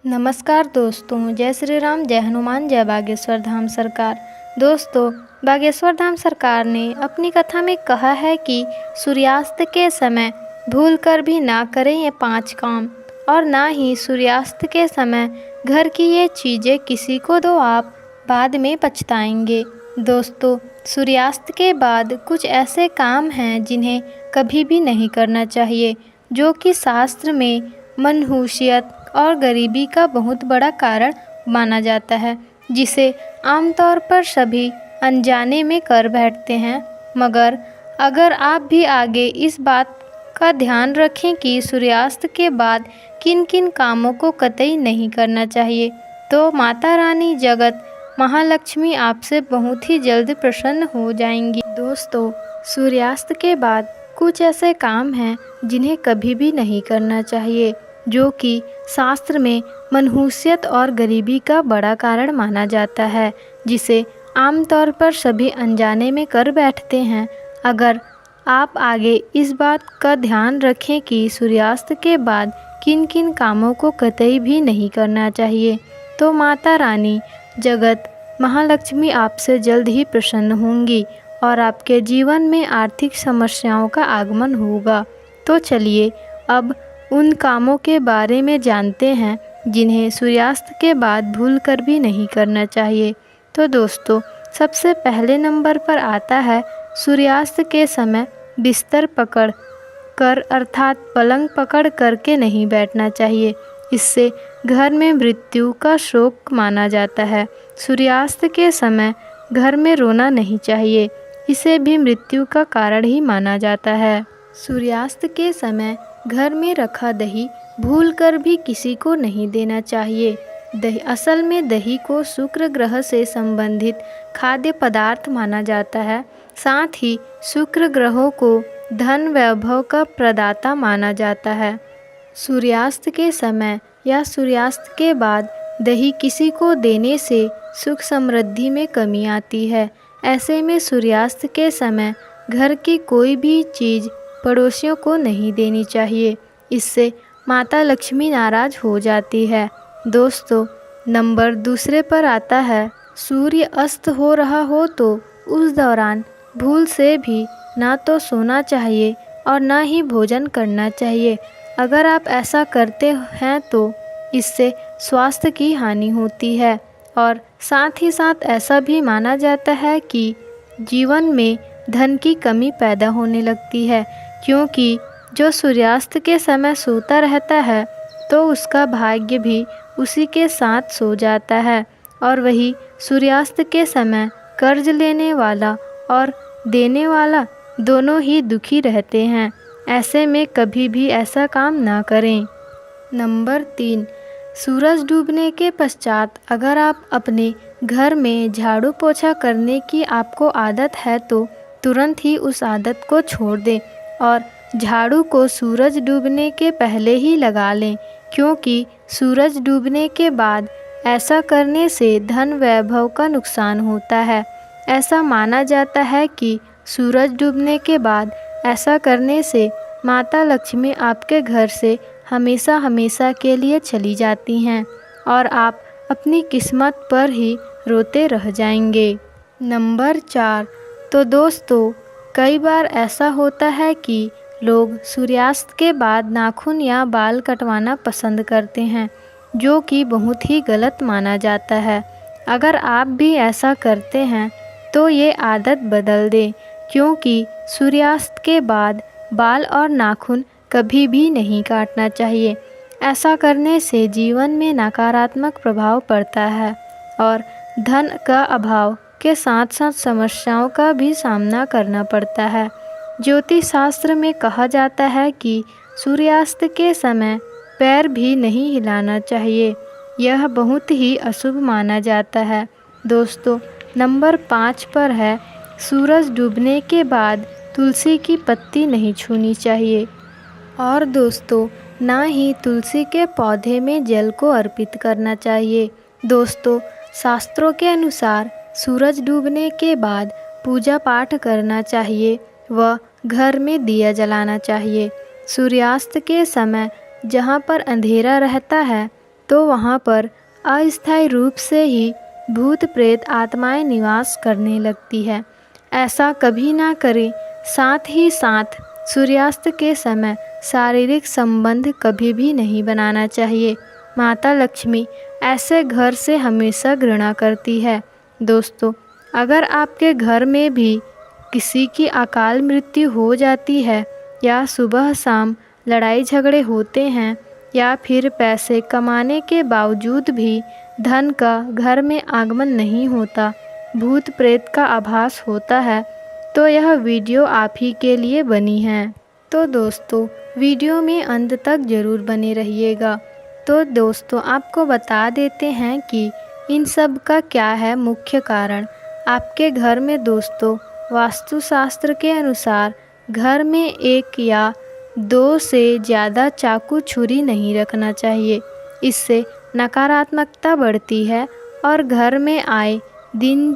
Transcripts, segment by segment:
नमस्कार दोस्तों, जय श्री राम, जय हनुमान, जय बागेश्वर धाम सरकार। दोस्तों, बागेश्वर धाम सरकार ने अपनी कथा में कहा है कि सूर्यास्त के समय भूल कर भी ना करें ये 5 काम, और ना ही सूर्यास्त के समय घर की ये चीज़ें किसी को दो, आप बाद में पछताएंगे। दोस्तों, सूर्यास्त के बाद कुछ ऐसे काम हैं जिन्हें कभी भी नहीं करना चाहिए, जो कि शास्त्र में मनहूसियत और गरीबी का बहुत बड़ा कारण माना जाता है, जिसे आमतौर पर सभी अनजाने में कर बैठते हैं। मगर अगर आप भी आगे इस बात का ध्यान रखें कि सूर्यास्त के बाद किन किन कामों को कतई नहीं करना चाहिए, तो माता रानी जगत महालक्ष्मी आपसे बहुत ही जल्द प्रसन्न हो जाएंगी। दोस्तों, सूर्यास्त के बाद कुछ ऐसे काम हैं जिन्हें कभी भी नहीं करना चाहिए, जो कि शास्त्र में मनहूसियत और गरीबी का बड़ा कारण माना जाता है, जिसे आमतौर पर सभी अनजाने में कर बैठते हैं। अगर आप आगे इस बात का ध्यान रखें कि सूर्यास्त के बाद किन किन कामों को कतई भी नहीं करना चाहिए, तो माता रानी जगत महालक्ष्मी आपसे जल्द ही प्रसन्न होंगी और आपके जीवन में आर्थिक समस्याओं का आगमन होगा। तो चलिए अब उन कामों के बारे में जानते हैं जिन्हें सूर्यास्त के बाद भूल कर भी नहीं करना चाहिए। तो दोस्तों, सबसे पहले नंबर पर आता है सूर्यास्त के समय बिस्तर पकड़ कर अर्थात पलंग पकड़ करके नहीं बैठना चाहिए। इससे घर में मृत्यु का शोक माना जाता है। सूर्यास्त के समय घर में रोना नहीं चाहिए, इसे भी मृत्यु का कारण ही माना जाता है। सूर्यास्त के समय घर में रखा दही भूल कर भी किसी को नहीं देना चाहिए। दही असल में दही को शुक्र ग्रह से संबंधित खाद्य पदार्थ माना जाता है। साथ ही शुक्र ग्रहों को धन वैभव का प्रदाता माना जाता है। सूर्यास्त के समय या सूर्यास्त के बाद दही किसी को देने से सुख समृद्धि में कमी आती है। ऐसे में सूर्यास्त के समय घर की कोई भी चीज़ पड़ोसियों को नहीं देनी चाहिए, इससे माता लक्ष्मी नाराज हो जाती है। दोस्तों, नंबर दूसरे पर आता है सूर्य अस्त हो रहा हो तो उस दौरान भूल से भी ना तो सोना चाहिए और ना ही भोजन करना चाहिए। अगर आप ऐसा करते हैं तो इससे स्वास्थ्य की हानि होती है और साथ ही साथ ऐसा भी माना जाता है कि जीवन में धन की कमी पैदा होने लगती है, क्योंकि जो सूर्यास्त के समय सोता रहता है तो उसका भाग्य भी उसी के साथ सो जाता है, और वही सूर्यास्त के समय कर्ज लेने वाला और देने वाला दोनों ही दुखी रहते हैं। ऐसे में कभी भी ऐसा काम ना करें। नंबर 3, सूरज डूबने के पश्चात अगर आप अपने घर में झाड़ू पोछा करने की आपको आदत है तो तुरंत ही उस आदत को छोड़ दें और झाड़ू को सूरज डूबने के पहले ही लगा लें, क्योंकि सूरज डूबने के बाद ऐसा करने से धन वैभव का नुकसान होता है। ऐसा माना जाता है कि सूरज डूबने के बाद ऐसा करने से माता लक्ष्मी आपके घर से हमेशा हमेशा के लिए चली जाती हैं और आप अपनी किस्मत पर ही रोते रह जाएंगे। नंबर 4, तो दोस्तों, कई बार ऐसा होता है कि लोग सूर्यास्त के बाद नाखून या बाल कटवाना पसंद करते हैं, जो कि बहुत ही गलत माना जाता है। अगर आप भी ऐसा करते हैं तो ये आदत बदल दें, क्योंकि सूर्यास्त के बाद बाल और नाखून कभी भी नहीं काटना चाहिए। ऐसा करने से जीवन में नकारात्मक प्रभाव पड़ता है और धन का अभाव के साथ साथ समस्याओं का भी सामना करना पड़ता है। ज्योतिष शास्त्र में कहा जाता है कि सूर्यास्त के समय पैर भी नहीं हिलाना चाहिए, यह बहुत ही अशुभ माना जाता है। दोस्तों, नंबर 5 पर है सूरज डूबने के बाद तुलसी की पत्ती नहीं छूनी चाहिए, और दोस्तों, ना ही तुलसी के पौधे में जल को अर्पित करना चाहिए। दोस्तों, शास्त्रों के अनुसार सूरज डूबने के बाद पूजा पाठ करना चाहिए व घर में दिया जलाना चाहिए। सूर्यास्त के समय जहाँ पर अंधेरा रहता है तो वहाँ पर अस्थायी रूप से ही भूत प्रेत आत्माएं निवास करने लगती है। ऐसा कभी ना करें। साथ ही साथ सूर्यास्त के समय शारीरिक संबंध कभी भी नहीं बनाना चाहिए। माता लक्ष्मी ऐसे घर से हमेशा घृणा करती है। दोस्तों, अगर आपके घर में भी किसी की अकाल मृत्यु हो जाती है या सुबह शाम लड़ाई झगड़े होते हैं या फिर पैसे कमाने के बावजूद भी धन का घर में आगमन नहीं होता, भूत प्रेत का आभास होता है, तो यह वीडियो आप ही के लिए बनी है। तो दोस्तों, वीडियो में अंत तक ज़रूर बने रहिएगा। तो दोस्तों, आपको बता देते हैं कि इन सब का क्या है मुख्य कारण। आपके घर में दोस्तों, वास्तुशास्त्र के अनुसार घर में एक या दो से ज़्यादा चाकू छुरी नहीं रखना चाहिए। इससे नकारात्मकता बढ़ती है और घर में आए दिन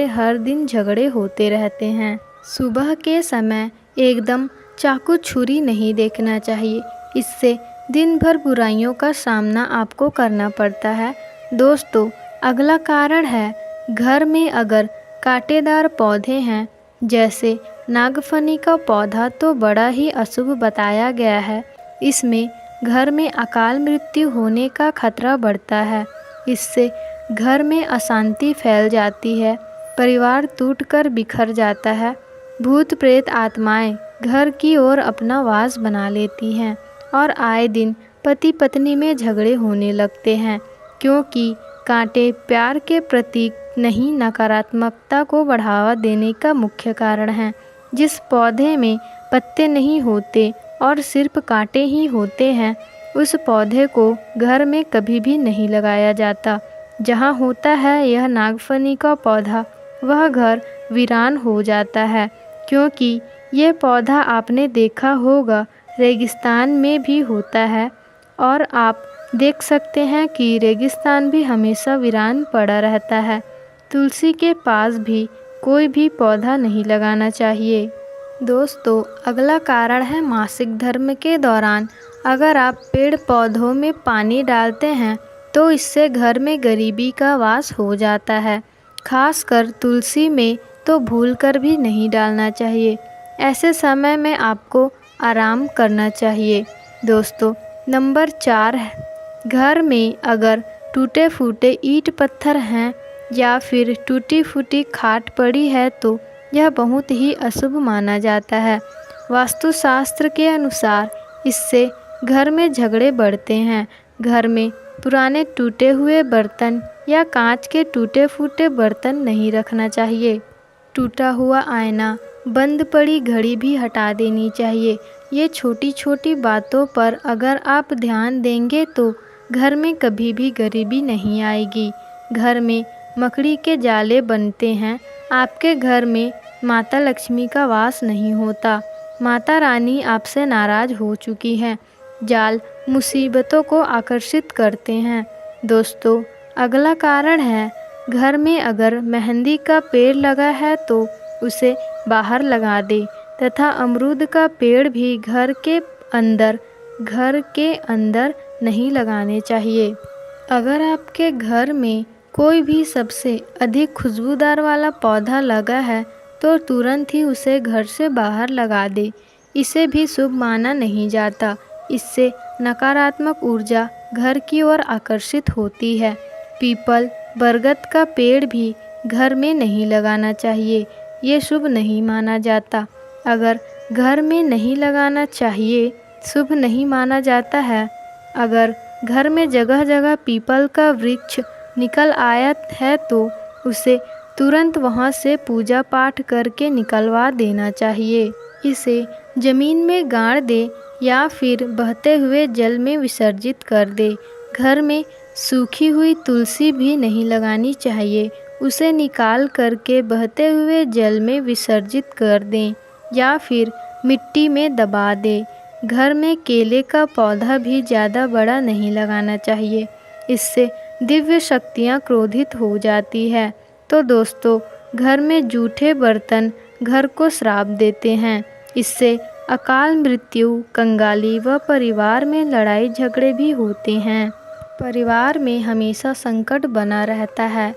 हर दिन झगड़े होते रहते हैं। सुबह के समय एकदम चाकू छुरी नहीं देखना चाहिए। इससे दिन भर बुराइयों का सामना आपको करना पड़ता है। दोस्तों, अगला कारण है घर में अगर कांटेदार पौधे हैं, जैसे नागफनी का पौधा तो बड़ा ही अशुभ बताया गया है। इसमें घर में अकाल मृत्यु होने का खतरा बढ़ता है। इससे घर में अशांति फैल जाती है, परिवार टूटकर बिखर जाता है, भूत प्रेत आत्माएं घर की ओर अपना वास बना लेती हैं और आए दिन पति पत्नी में झगड़े होने लगते हैं, क्योंकि कांटे प्यार के प्रतीक नहीं, नकारात्मकता को बढ़ावा देने का मुख्य कारण है। जिस पौधे में पत्ते नहीं होते और सिर्फ कांटे ही होते हैं, उस पौधे को घर में कभी भी नहीं लगाया जाता। जहाँ होता है यह नागफनी का पौधा, वह घर वीरान हो जाता है, क्योंकि ये पौधा आपने देखा होगा रेगिस्तान में भी होता है और आप देख सकते हैं कि रेगिस्तान भी हमेशा वीरान पड़ा रहता है। तुलसी के पास भी कोई भी पौधा नहीं लगाना चाहिए। दोस्तों, अगला कारण है मासिक धर्म के दौरान अगर आप पेड़ पौधों में पानी डालते हैं तो इससे घर में गरीबी का वास हो जाता है। खासकर तुलसी में तो भूलकर भी नहीं डालना चाहिए। ऐसे समय में आपको आराम करना चाहिए। दोस्तों, नंबर 4 है, घर में अगर टूटे फूटे ईंट पत्थर हैं या फिर टूटी फूटी खाट पड़ी है तो यह बहुत ही अशुभ माना जाता है। वास्तुशास्त्र के अनुसार इससे घर में झगड़े बढ़ते हैं। घर में पुराने टूटे हुए बर्तन या कांच के टूटे फूटे बर्तन नहीं रखना चाहिए। टूटा हुआ आईना, बंद पड़ी घड़ी भी हटा देनी चाहिए। ये छोटी छोटी बातों पर अगर आप ध्यान देंगे तो घर में कभी भी गरीबी नहीं आएगी। घर में मकड़ी के जाले बनते हैं। आपके घर में माता लक्ष्मी का वास नहीं होता। माता रानी आपसे नाराज हो चुकी हैं। जाल मुसीबतों को आकर्षित करते हैं। दोस्तों, अगला कारण है घर में अगर मेहंदी का पेड़ लगा है तो उसे बाहर लगा दे तथा अमरूद का पेड़ भी घर के अंदर नहीं लगाने चाहिए। अगर आपके घर में कोई भी सबसे अधिक खुशबूदार वाला पौधा लगा है तो तुरंत ही उसे घर से बाहर लगा दे। इसे भी शुभ माना नहीं जाता। इससे नकारात्मक ऊर्जा घर की ओर आकर्षित होती है। पीपल, बरगद का पेड़ भी घर में नहीं लगाना चाहिए। ये शुभ नहीं माना जाता। अगर घर में नहीं लगाना चाहिए, शुभ नहीं माना जाता है। अगर घर में जगह जगह पीपल का वृक्ष निकल आया है तो उसे तुरंत वहां से पूजा पाठ करके निकलवा देना चाहिए। इसे जमीन में गाड़ दे या फिर बहते हुए जल में विसर्जित कर दे। घर में सूखी हुई तुलसी भी नहीं लगानी चाहिए। उसे निकाल करके बहते हुए जल में विसर्जित कर दें या फिर मिट्टी में दबा दें। घर में केले का पौधा भी ज़्यादा बड़ा नहीं लगाना चाहिए। इससे दिव्य शक्तियाँ क्रोधित हो जाती है। तो दोस्तों, घर में जूठे बर्तन घर को श्राप देते हैं। इससे अकाल मृत्यु, कंगाली व परिवार में लड़ाई झगड़े भी होते हैं। परिवार में हमेशा संकट बना रहता है।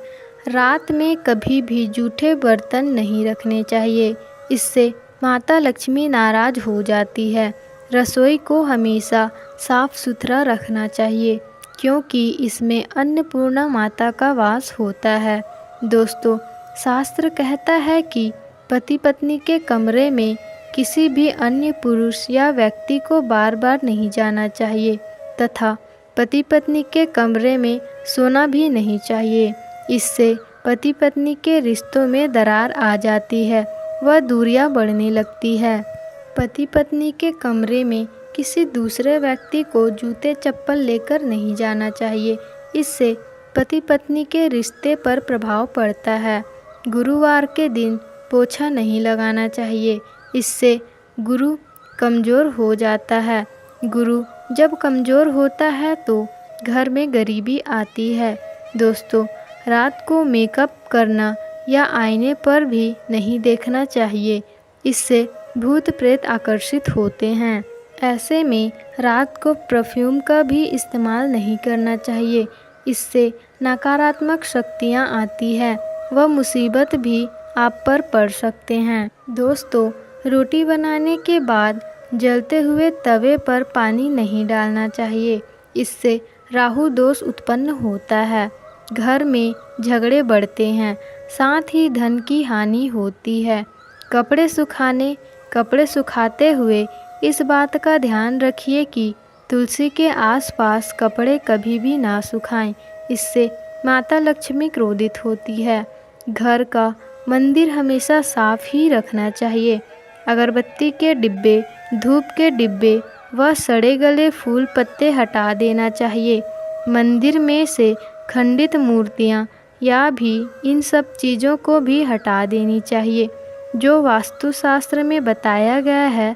रात में कभी भी जूठे बर्तन नहीं रखने चाहिए, इससे माता लक्ष्मी नाराज हो जाती है। रसोई को हमेशा साफ सुथरा रखना चाहिए, क्योंकि इसमें अन्नपूर्णा माता का वास होता है। दोस्तों, शास्त्र कहता है कि पति पत्नी के कमरे में किसी भी अन्य पुरुष या व्यक्ति को बार बार नहीं जाना चाहिए तथा पति पत्नी के कमरे में सोना भी नहीं चाहिए। इससे पति पत्नी के रिश्तों में दरार आ जाती है व दूरियां बढ़ने लगती है। पति पत्नी के कमरे में किसी दूसरे व्यक्ति को जूते चप्पल लेकर नहीं जाना चाहिए, इससे पति पत्नी के रिश्ते पर प्रभाव पड़ता है। गुरुवार के दिन पोछा नहीं लगाना चाहिए, इससे गुरु कमज़ोर हो जाता है। गुरु जब कमज़ोर होता है तो घर में गरीबी आती है। दोस्तों, रात को मेकअप करना या आईने पर भी नहीं देखना चाहिए, इससे भूत प्रेत आकर्षित होते हैं। ऐसे में रात को परफ्यूम का भी इस्तेमाल नहीं करना चाहिए, इससे नकारात्मक शक्तियाँ आती है व मुसीबत भी आप पर पड़ सकते हैं। दोस्तों, रोटी बनाने के बाद जलते हुए तवे पर पानी नहीं डालना चाहिए, इससे राहु दोष उत्पन्न होता है। घर में झगड़े बढ़ते हैं, साथ ही धन की हानि होती है। कपड़े सुखाते हुए इस बात का ध्यान रखिए कि तुलसी के आसपास कपड़े कभी भी ना सुखाएं, इससे माता लक्ष्मी क्रोधित होती है। घर का मंदिर हमेशा साफ ही रखना चाहिए। अगरबत्ती के डिब्बे, धूप के डिब्बे व सड़े गले फूल पत्ते हटा देना चाहिए। मंदिर में से खंडित मूर्तियाँ या भी इन सब चीज़ों को भी हटा देनी चाहिए। जो वास्तुशास्त्र में बताया गया है,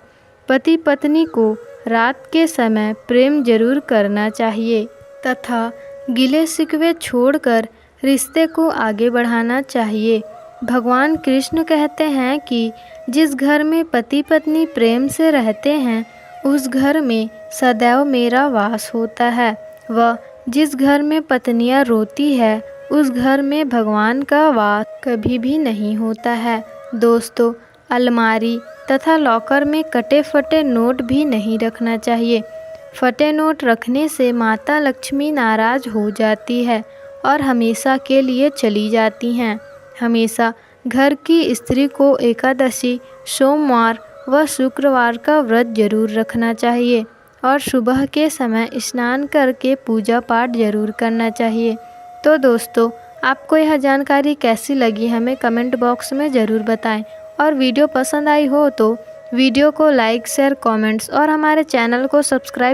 पति पत्नी को रात के समय प्रेम जरूर करना चाहिए तथा गिले शिकवे छोड़कर रिश्ते को आगे बढ़ाना चाहिए। भगवान कृष्ण कहते हैं कि जिस घर में पति पत्नी प्रेम से रहते हैं, उस घर में सदैव मेरा वास होता है व जिस घर में पत्नियां रोती है, उस घर में भगवान का वास कभी भी नहीं होता है। दोस्तों, अलमारी तथा लॉकर में कटे फटे नोट भी नहीं रखना चाहिए। फटे नोट रखने से माता लक्ष्मी नाराज हो जाती है और हमेशा के लिए चली जाती हैं। हमेशा घर की स्त्री को एकादशी, सोमवार व शुक्रवार का व्रत जरूर रखना चाहिए और सुबह के समय स्नान करके पूजा पाठ जरूर करना चाहिए। तो दोस्तों, आपको यह जानकारी कैसी लगी हमें कमेंट बॉक्स में ज़रूर बताएं और वीडियो पसंद आई हो तो वीडियो को लाइक, शेयर, कमेंट्स और हमारे चैनल को सब्सक्राइब